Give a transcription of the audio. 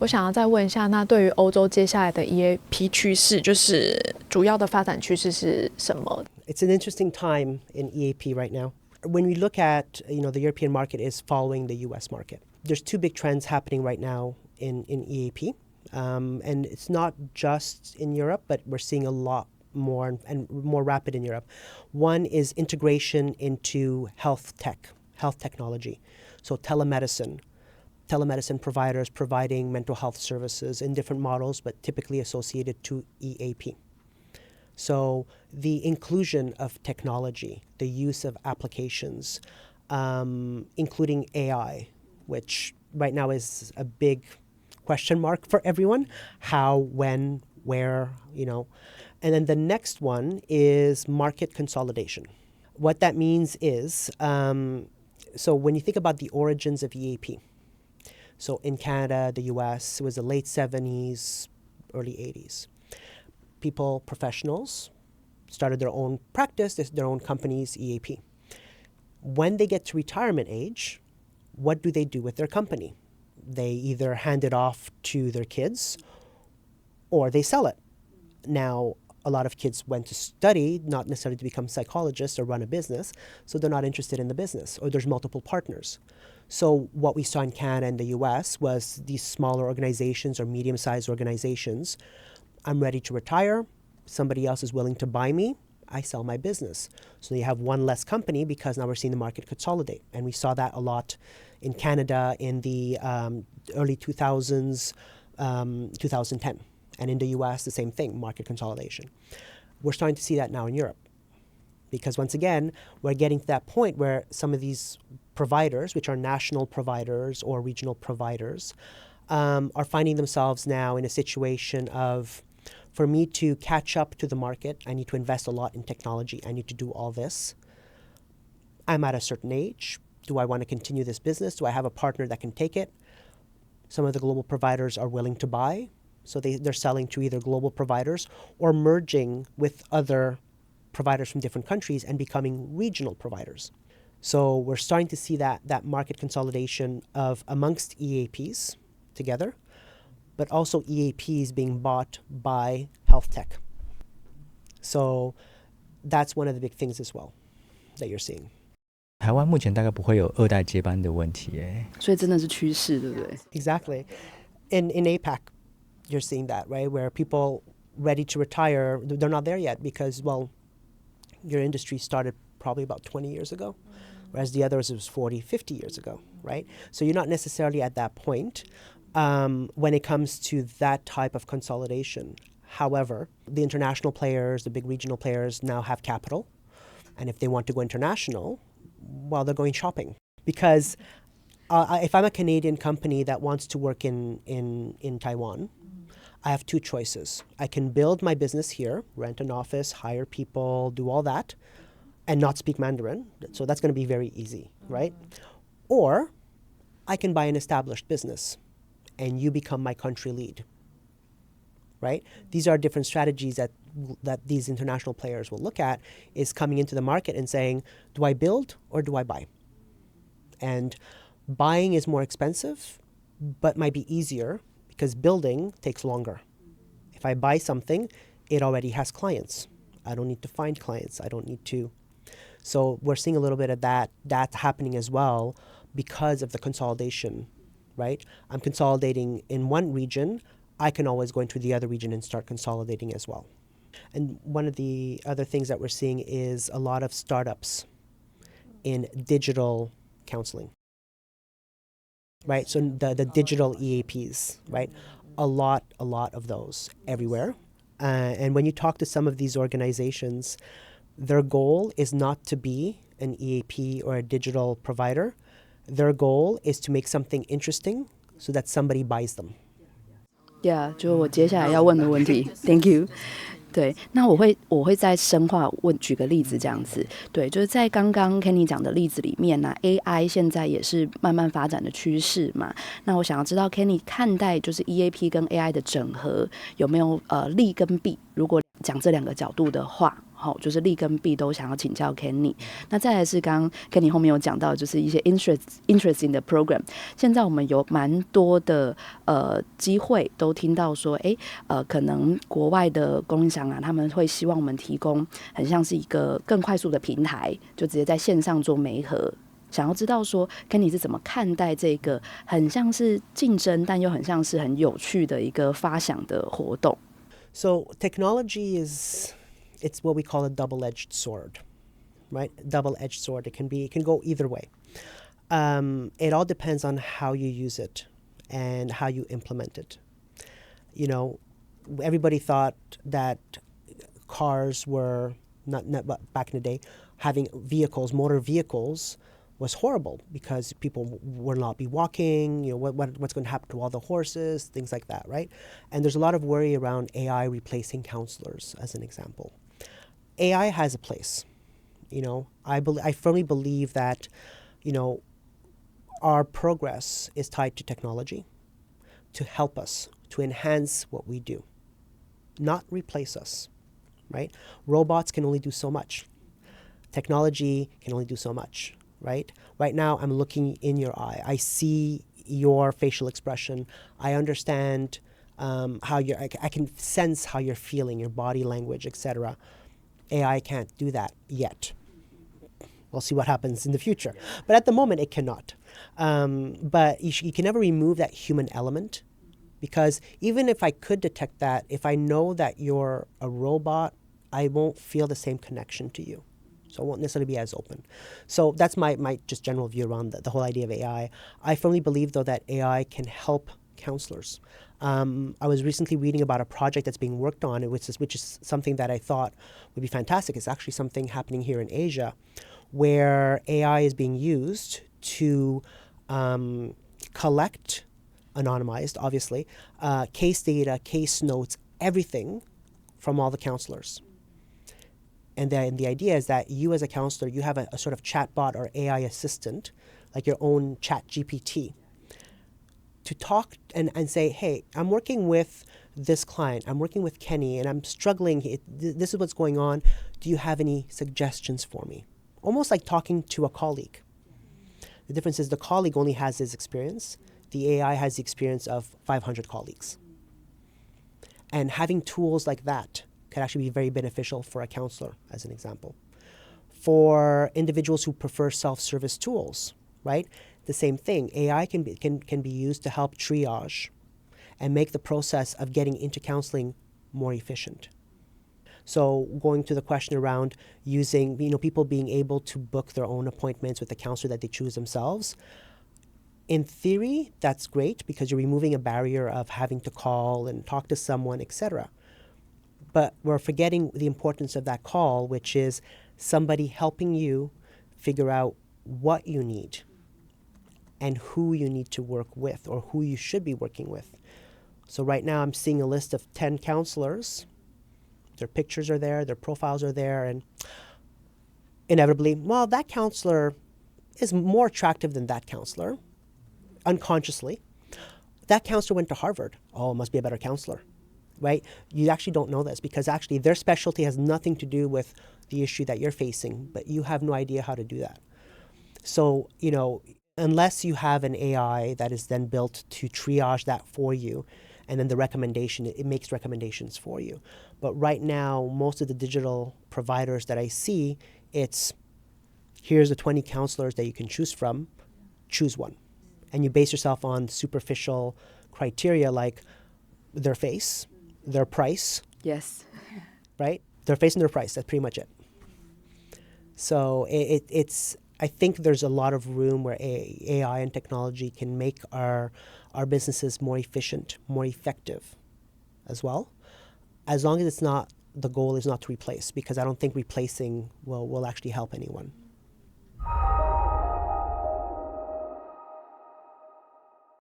我想要再问一下，那对于欧洲接下来的 EAP 趋势，就是主要的发展趋势是什么？ It's an interesting time in EAP right now. When we look at, the European market is following the US market. There's two big trends happening right now in EAP. And it's not just in Europe, but we're seeing a lot more and more rapid in Europe. One is integration into health technology. So telemedicine providers providing mental health services in different models, but typically associated to EAP. So the inclusion of technology, the use of applications, including AI, which right now is a big question mark for everyone. How, when, where, And then the next one is market consolidation. What that means is, so when you think about the origins of EAP, so in Canada, the US, it was the late 70s, early 80s. Professionals, started their own practice, their own companies, EAP. When they get to retirement age, what do they do with their company? They either hand it off to their kids or they sell it. Now, a lot of kids went to study, not necessarily to become psychologists or run a business, so they're not interested in the business, or there's multiple partners. So what we saw in Canada and the US was these smaller organizations or medium-sized organizations. I'm ready to retire. Somebody else is willing to buy me. I sell my business. So you have one less company because now we're seeing the market consolidate. And we saw that a lot in Canada in the early 2000s, 2010. And in the US, the same thing, market consolidation. We're starting to see that now in Europe. Because once again, we're getting to that point where some of these providers, which are national providers or regional providers, are finding themselves now in a situation of, for me to catch up to the market, I need to invest a lot in technology. I need to do all this. I'm at a certain age. Do I want to continue this business? Do I have a partner that can take it? Some of the global providers are willing to buy. So they're selling to either global providers or merging with other providers from different countries and becoming regional providers. So we're starting to see that market consolidation of amongst EAPs together, but also EAPs being bought by health tech. So that's one of the big things as well that you're seeing. 台湾目前大概不会有二代接班的问题耶，所以真的是趋势，对不对？ Exactly. In APAC, you're seeing that, right? Where people ready to retire, they're not there yet because, well, your industry started probably about 20 years ago, whereas the others it was 40, 50 years ago, right? So you're not necessarily at that point when it comes to that type of consolidation. However, the international players, the big regional players now have capital. And if they want to go international, well, they're going shopping. Because if I'm a Canadian company that wants to work in Taiwan, I have two choices. I can build my business here, rent an office, hire people, do all that, and not speak Mandarin. So that's going to be very easy, right? Or I can buy an established business and you become my country lead, right? These are different strategies that these international players will look at, is coming into the market and saying, do I build or do I buy? And buying is more expensive, but might be easier because building takes longer. If I buy something, it already has clients. I don't need to find clients. I don't need to. So we're seeing a little bit of that happening as well because of the consolidation, right? I'm consolidating in one region. I can always go into the other region and start consolidating as well. And one of the other things that we're seeing is a lot of startups in digital counseling, right? So the digital EAPs, right? A lot of those everywhere. And when you talk to some of these organizations, their goal is not to be an EAP or a digital provider. Their goal is to make something interesting so that somebody buys them. Yeah, 就是我接下来要问的问题。Thank you. 对，那我会再深化举个例子这样子。对，就是在刚刚 Kenny 讲的例子里面呢，AI 现在也是慢慢发展的趋势嘛。那我想要知道 Kenny 看待就是 EAP 跟 AI 的整合有没有利跟弊？如果讲这两个角度的话，就是利跟弊都想要请教 Kenny。那再来是刚刚 Kenny 后面有讲到，就是一些 interesting 的 program。现在我们有蛮多的机会都听到说，可能国外的供应商啊，他们会希望我们提供很像是一个更快速的平台，就直接在线上做媒合。想要知道说 Kenny 是怎么看待这个很像是竞争，但又很像是很有趣的一个发想的活动。So technology it's what we call a double-edged sword, right? Double-edged sword. It can go either way. It all depends on how you use it and how you implement it. You know, everybody thought that cars were not back in the day, having motor vehicles was horrible because people will not be walking, what's going to happen to all the horses, things like that, right? And there's a lot of worry around AI replacing counselors, as an example. AI has a place. I firmly believe that, our progress is tied to technology to help us, to enhance what we do, not replace us, right? Robots can only do so much. Technology can only do so much. Right now, I'm looking in your eye. I see your facial expression. I understand I can sense how you're feeling, your body language, etc. AI can't do that yet. We'll see what happens in the future. But at the moment, it cannot. But you can never remove that human element, because even if I could detect that, if I know that you're a robot, I won't feel the same connection to you. So it won't necessarily be as open. So that's my just general view around the whole idea of AI. I firmly believe, though, that AI can help counselors. I was recently reading about a project that's being worked on, which is something that I thought would be fantastic. It's actually something happening here in Asia, where AI is being used to collect, anonymized, obviously, case data, case notes, everything from all the counselors. And then the idea is that you as a counselor, you have a sort of chatbot or AI assistant, like your own chat GPT, to talk and say, hey, I'm working with this client, I'm working with Kenny, and I'm struggling. This is what's going on. Do you have any suggestions for me? Almost like talking to a colleague. The difference is the colleague only has his experience. The AI has the experience of 500 colleagues. And having tools like that could actually be very beneficial for a counselor, as an example. For individuals who prefer self-service tools, right? The same thing. AI can be used to help triage and make the process of getting into counseling more efficient. So going to the question around using, people being able to book their own appointments with the counselor that they choose themselves, in theory, that's great because you're removing a barrier of having to call and talk to someone, etc. But we're forgetting the importance of that call, which is somebody helping you figure out what you need and who you need to work with or who you should be working with. So right now I'm seeing a list of 10 counselors. Their pictures are there, their profiles are there, and inevitably, well, that counselor is more attractive than that counselor, unconsciously. That counselor went to Harvard. Oh, it must be a better counselor. Right? You actually don't know this because actually their specialty has nothing to do with the issue that you're facing, but you have no idea how to do that. So, unless you have an AI that is then built to triage that for you, and then the recommendation, it makes recommendations for you. But right now, most of the digital providers that I see, it's here's the 20 counselors that you can choose from, choose one. And you base yourself on superficial criteria like their face, their price. Yes. Right? Their face and their price. That's pretty much it. So it's. I think there's a lot of room where AI and technology can make our businesses more efficient, more effective as well. As long as the goal is not to replace, because I don't think replacing will actually help anyone.